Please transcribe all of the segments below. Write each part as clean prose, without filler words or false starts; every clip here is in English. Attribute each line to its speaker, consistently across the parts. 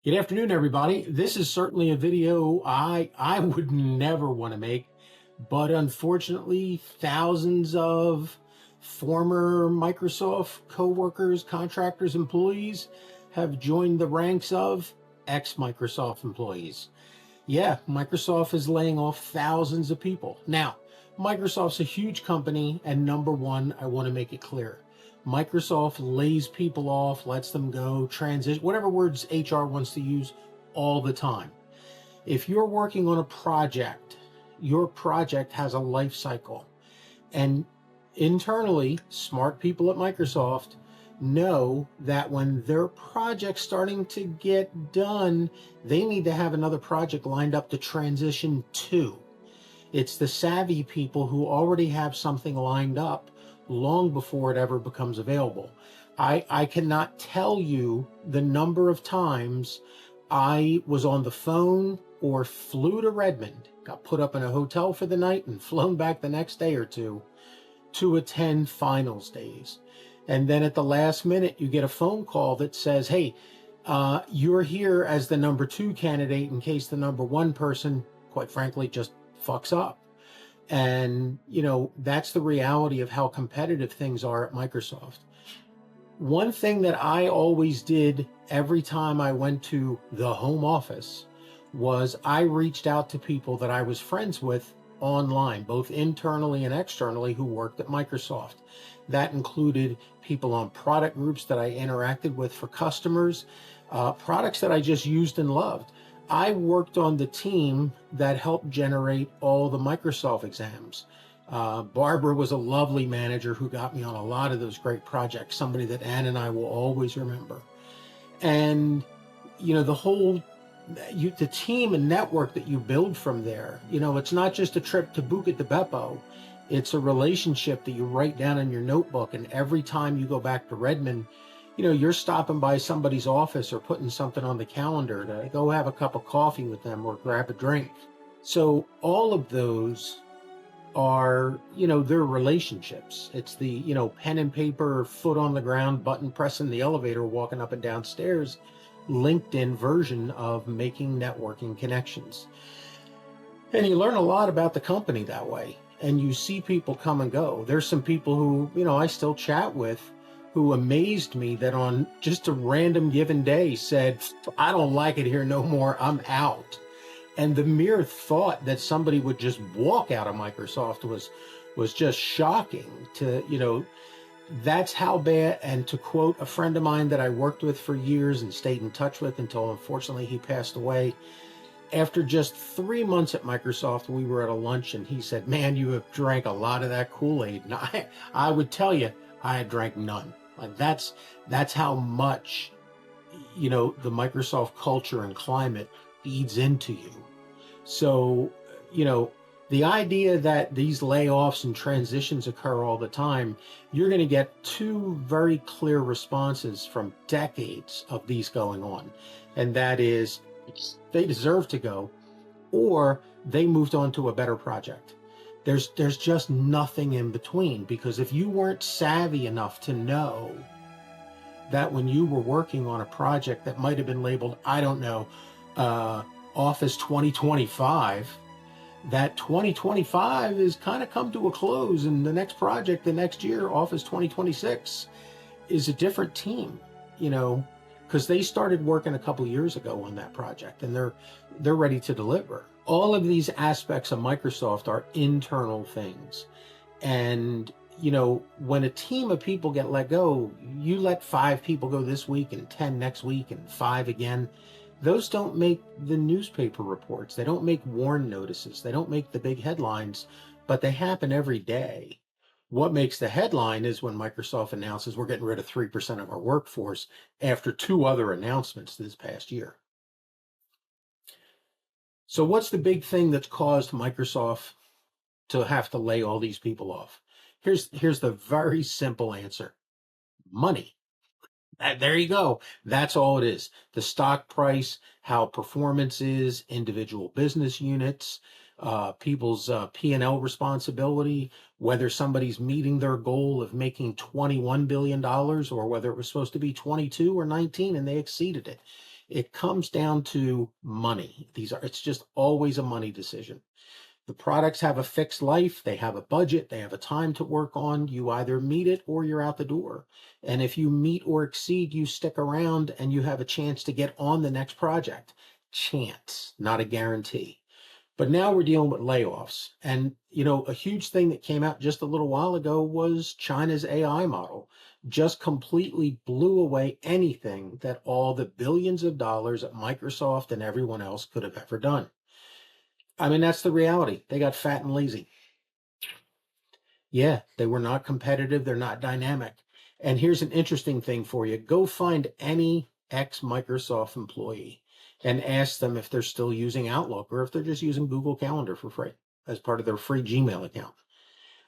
Speaker 1: Good afternoon, everybody. This is certainly a video I would never want to make, but unfortunately, thousands of former Microsoft coworkers, contractors, employees have joined the ranks of ex-Microsoft employees. Yeah, Microsoft is laying off thousands of people. Now, Microsoft's a huge company, and number one, I want to make it clear. Microsoft lays people off, lets them go, transition, whatever words HR wants to use all the time. If you're working on a project, your project has a life cycle. And internally, smart people at Microsoft know that when their project's starting to get done, they need to have another project lined up to transition to. It's the savvy people who already have something lined up long before it ever becomes available. I cannot tell you the number of times I was on the phone or flew to Redmond, got put up in a hotel for the night and flown back the next day or two to attend finals days. And then at the last minute, you get a phone call that says, hey, you're here as the number 2 candidate in case the number 1 person, quite frankly, just fucks up. And, that's the reality of how competitive things are at Microsoft. One thing that I always did every time I went to the home office was I reached out to people that I was friends with online, both internally and externally, who worked at Microsoft. That included people on product groups that I interacted with for customers, products that I just used and loved. I worked on the team that helped generate all the Microsoft exams. Barbara was a lovely manager who got me on a lot of those great projects, somebody that Ann and I will always remember. And, the team and network that you build from there, it's not just a trip to Buca di Beppo. It's a relationship that you write down in your notebook. And every time you go back to Redmond, you're stopping by somebody's office or putting something on the calendar to go have a cup of coffee with them or grab a drink. So all of those are, their relationships. It's the, pen and paper, foot on the ground, button pressing the elevator, walking up and down stairs, LinkedIn version of making networking connections. And you learn a lot about the company that way. And you see people come and go. There's some people who, I still chat with who amazed me that on just a random given day said, I don't like it here no more, I'm out. And the mere thought that somebody would just walk out of Microsoft was just shocking to, that's how bad. And to quote a friend of mine that I worked with for years and stayed in touch with until unfortunately he passed away, after just 3 months at Microsoft, we were at a lunch and he said, man, you have drank a lot of that Kool-Aid. And I would tell you, I had drank none. Like that's how much, the Microsoft culture and climate feeds into you. So, the idea that these layoffs and transitions occur all the time, you're going to get 2 very clear responses from decades of these going on. And that is they deserve to go or they moved on to a better project. There's just nothing in between, because if you weren't savvy enough to know that when you were working on a project that might have been labeled, I don't know, Office 2025, that 2025 is kind of come to a close, and the next project, the next year, Office 2026, is a different team, because they started working a couple years ago on that project, and they're ready to deliver. All of these aspects of Microsoft are internal things. And, when a team of people get let go, you let 5 people go this week and 10 next week and 5 again. Those don't make the newspaper reports. They don't make warn notices. They don't make the big headlines, but they happen every day. What makes the headline is when Microsoft announces we're getting rid of 3% of our workforce after 2 other announcements this past year. So what's the big thing that's caused Microsoft to have to lay all these people off? Here's the very simple answer. Money. There you go. That's all it is. The stock price, how performance is, individual business units, people's P&L responsibility, whether somebody's meeting their goal of making $21 billion or whether it was supposed to be 22 or 19 and they exceeded it. It comes down to money. It's just always a money decision. The products have a fixed life, they have a budget, they have a time to work on. You either meet it or you're out the door. And if you meet or exceed, you stick around and you have a chance to get on the next project. Chance, not a guarantee. But now we're dealing with layoffs. And, a huge thing that came out just a little while ago was China's AI model just completely blew away anything that all the billions of dollars at Microsoft and everyone else could have ever done. I mean, that's the reality. They got fat and lazy. Yeah, they were not competitive. They're not dynamic. And here's an interesting thing for you. Go find any ex-Microsoft employee and ask them if they're still using Outlook or if they're just using Google Calendar for free as part of their free Gmail account.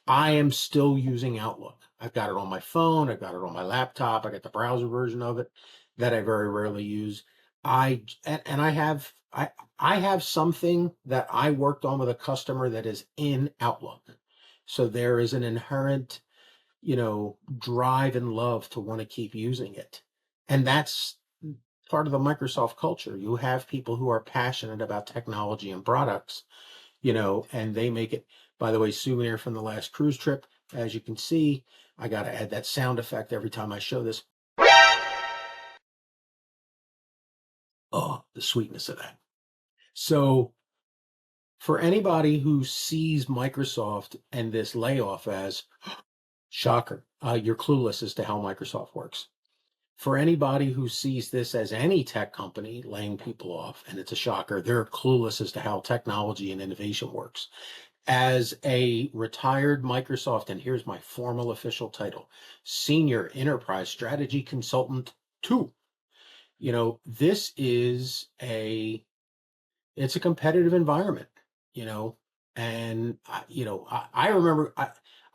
Speaker 1: I am still using Outlook. I've got it on my phone. I've got it on my laptop. I got the browser version of it that I very rarely use. I have something that I worked on with a customer that is in Outlook. So there is an inherent, drive and love to want to keep using it. And that's part of the Microsoft culture. You have people who are passionate about technology and products, and they make it. By the way, souvenir from the last cruise trip, as you can see, I got to add that sound effect every time I show this. Oh, the sweetness of that. So for anybody who sees Microsoft and this layoff as shocker, you're clueless as to how Microsoft works. For anybody who sees this as any tech company laying people off, and it's a shocker, they're clueless as to how technology and innovation works. As a retired Microsoft, and here's my formal official title, Senior Enterprise Strategy Consultant 2. This is it's a competitive environment, you know, and I remember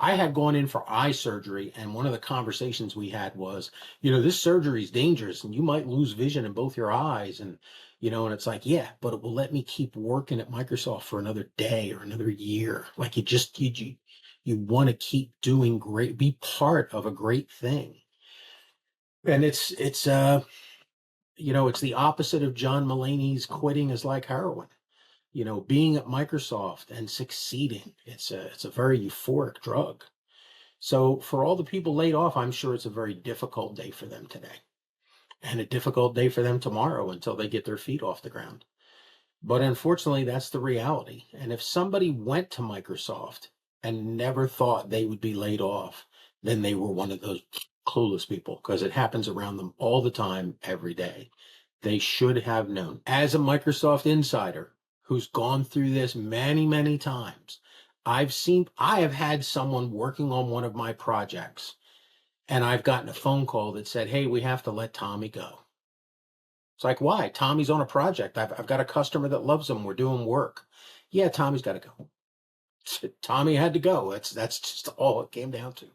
Speaker 1: I had gone in for eye surgery, and one of the conversations we had was, this surgery is dangerous and you might lose vision in both your eyes. And it's like, yeah, but it will let me keep working at Microsoft for another day or another year. Like you want to keep doing great, be part of a great thing. And it's the opposite of John Mulaney's quitting is like heroin. Being at Microsoft and succeeding, it's a very euphoric drug. So for all the people laid off, I'm sure it's a very difficult day for them today and a difficult day for them tomorrow until they get their feet off the ground. But unfortunately, that's the reality. And if somebody went to Microsoft and never thought they would be laid off, then they were one of those clueless people, because it happens around them all the time, every day. They should have known. As a Microsoft insider who's gone through this many, many times, I have had someone working on one of my projects, and I've gotten a phone call that said, hey, we have to let Tommy go. It's like, why? Tommy's on a project. I've got a customer that loves him. We're doing work. Yeah, Tommy's got to go. Tommy had to go. That's just all it came down to.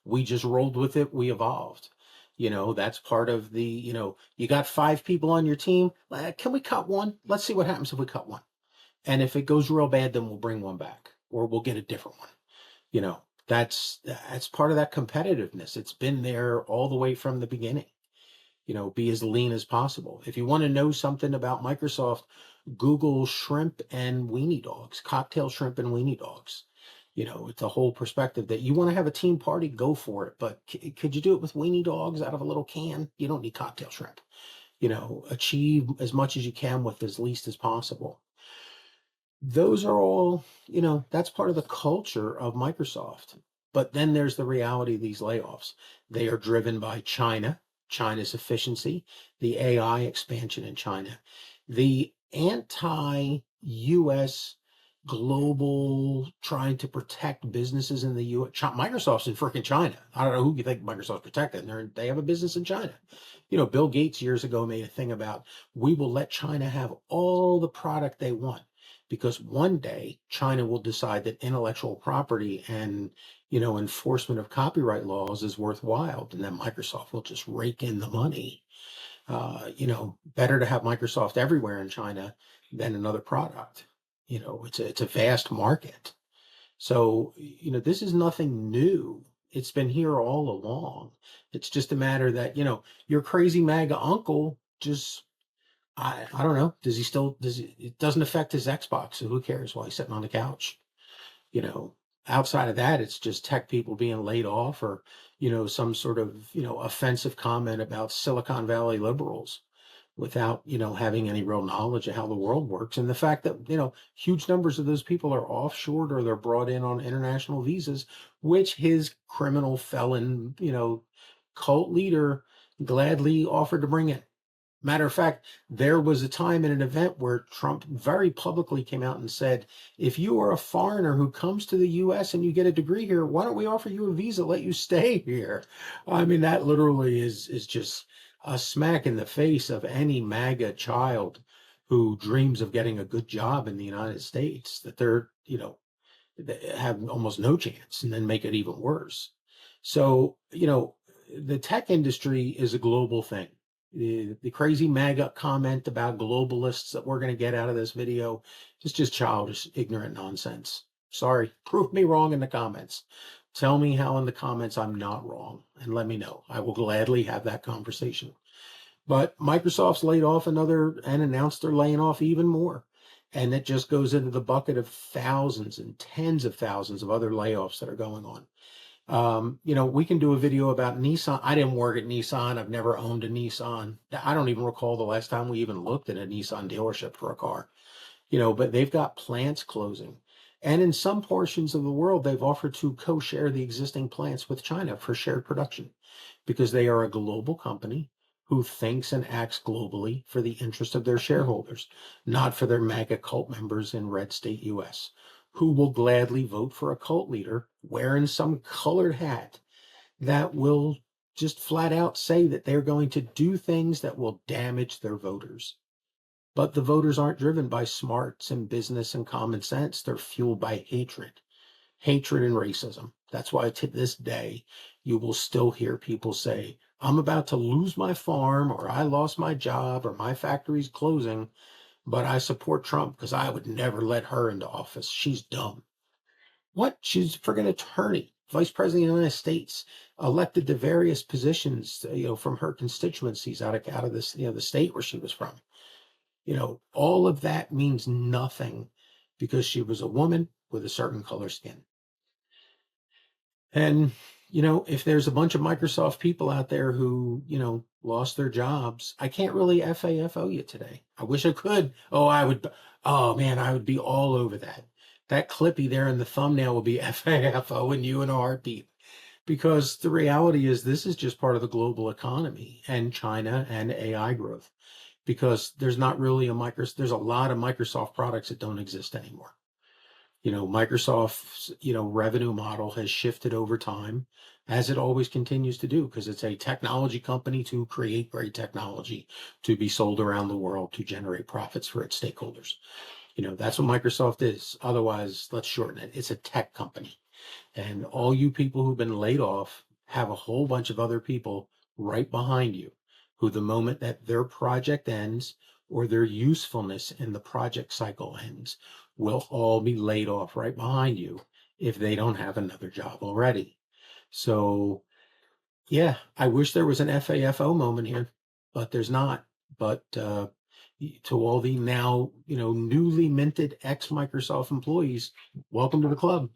Speaker 1: We just rolled with it. We evolved. That's part of you got 5 people on your team. Can we cut one? Let's see what happens if we cut one. And if it goes real bad, then we'll bring one back or we'll get a different one. That's part of that competitiveness. It's been there all the way from the beginning. Be as lean as possible. If you want to know something about Microsoft, Google shrimp and weenie dogs, cocktail shrimp and weenie dogs. It's a whole perspective that you want to have a team party, go for it. But could you do it with weenie dogs out of a little can? You don't need cocktail shrimp. Achieve as much as you can with as least as possible. Those are all, that's part of the culture of Microsoft. But then there's the reality of these layoffs. They are driven by China's efficiency, the AI expansion in China, the anti-US global trying to protect businesses in the US. Microsoft's in freaking China. I don't know who you think Microsoft's protecting. They have a business in China. Bill Gates years ago made a thing about, we will let China have all the product they want, because one day China will decide that intellectual property and enforcement of copyright laws is worthwhile, and then Microsoft will just rake in the money. Better to have Microsoft everywhere in China than another product. It's a vast market. So, this is nothing new. It's been here all along. It's just a matter that, your crazy MAGA uncle just I don't know. Does he still, it doesn't affect his Xbox, so who cares while he's sitting on the couch? You know, outside of that, it's just tech people being laid off, or, some sort of, offensive comment about Silicon Valley liberals without, having any real knowledge of how the world works. And the fact that, huge numbers of those people are offshored or they're brought in on international visas, which his criminal felon, cult leader gladly offered to bring in. Matter of fact, there was a time in an event where Trump very publicly came out and said, if you are a foreigner who comes to the US and you get a degree here, why don't we offer you a visa, let you stay here? I mean, that literally is just a smack in the face of any MAGA child who dreams of getting a good job in the United States, that they're, they have almost no chance, and then make it even worse. So, the tech industry is a global thing. The crazy MAGA comment about globalists that we're going to get out of this video is just childish, ignorant nonsense. Sorry, prove me wrong in the comments. Tell me how in the comments I'm not wrong, and let me know. I will gladly have that conversation. But Microsoft's laid off another and announced they're laying off even more. And it just goes into the bucket of thousands and tens of thousands of other layoffs that are going on. We can do a video about Nissan. I didn't work at Nissan. I've never owned a Nissan. I don't even recall the last time we even looked at a Nissan dealership for a car. But they've got plants closing. And in some portions of the world, they've offered to co-share the existing plants with China for shared production, because they are a global company who thinks and acts globally for the interest of their shareholders, not for their MAGA cult members in red state US, who will gladly vote for a cult leader wearing some colored hat that will just flat out say that they're going to do things that will damage their voters. But the voters aren't driven by smarts and business and common sense. They're fueled by hatred and racism. That's why to this day, you will still hear people say, I'm about to lose my farm, or I lost my job, or my factory's closing, but I support Trump because I would never let her into office. She's dumb. What? She's a friggin' attorney, vice president of the United States, elected to various positions, from her constituencies out of this, the state where she was from. All of that means nothing because she was a woman with a certain color skin. And, if there's a bunch of Microsoft people out there who, lost their jobs, I can't really FAFO you today. I wish I could. Oh man, I would be all over that. That clippy there in the thumbnail will be FAFO and you in a heartbeat. Because the reality is this is just part of the global economy and China and AI growth. Because there's not really there's a lot of Microsoft products that don't exist anymore. Microsoft's, revenue model has shifted over time, as it always continues to do, because it's a technology company to create great technology to be sold around the world to generate profits for its stakeholders. That's what Microsoft is. Otherwise, let's shorten it. It's a tech company. And all you people who've been laid off have a whole bunch of other people right behind you who, the moment that their project ends or their usefulness in the project cycle ends, will all be laid off right behind you if they don't have another job already. So, yeah, I wish there was an FAFO moment here, but there's not. But to all the now, newly minted ex-Microsoft employees, welcome to the club.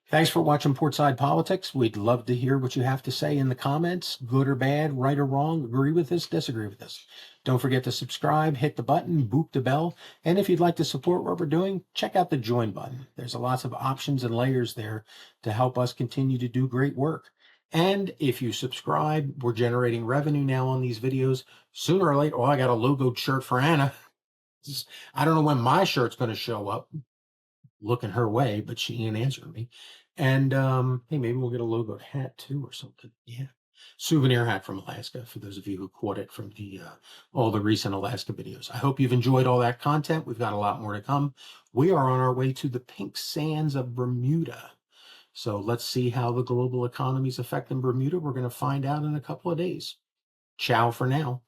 Speaker 1: Thanks for watching Portside Politics. We'd love to hear what you have to say in the comments, good or bad, right or wrong, agree with us, disagree with us. Don't forget to subscribe, hit the button, boop the bell, and if you'd like to support what we're doing, check out the join button. There's lots of options and layers there to help us continue to do great work. And if you subscribe, we're generating revenue now on these videos. Sooner or later, I got a logoed shirt for Anna. I don't know when my shirt's going to show up. Looking her way, but she ain't answering me. And hey, maybe we'll get a logoed hat too or something. Yeah. Souvenir hat from Alaska, for those of you who caught it from the all the recent Alaska videos. I hope you've enjoyed all that content. We've got a lot more to come. We are on our way to the pink sands of Bermuda. So let's see how the global economy is affecting Bermuda. We're going to find out in a couple of days. Ciao for now.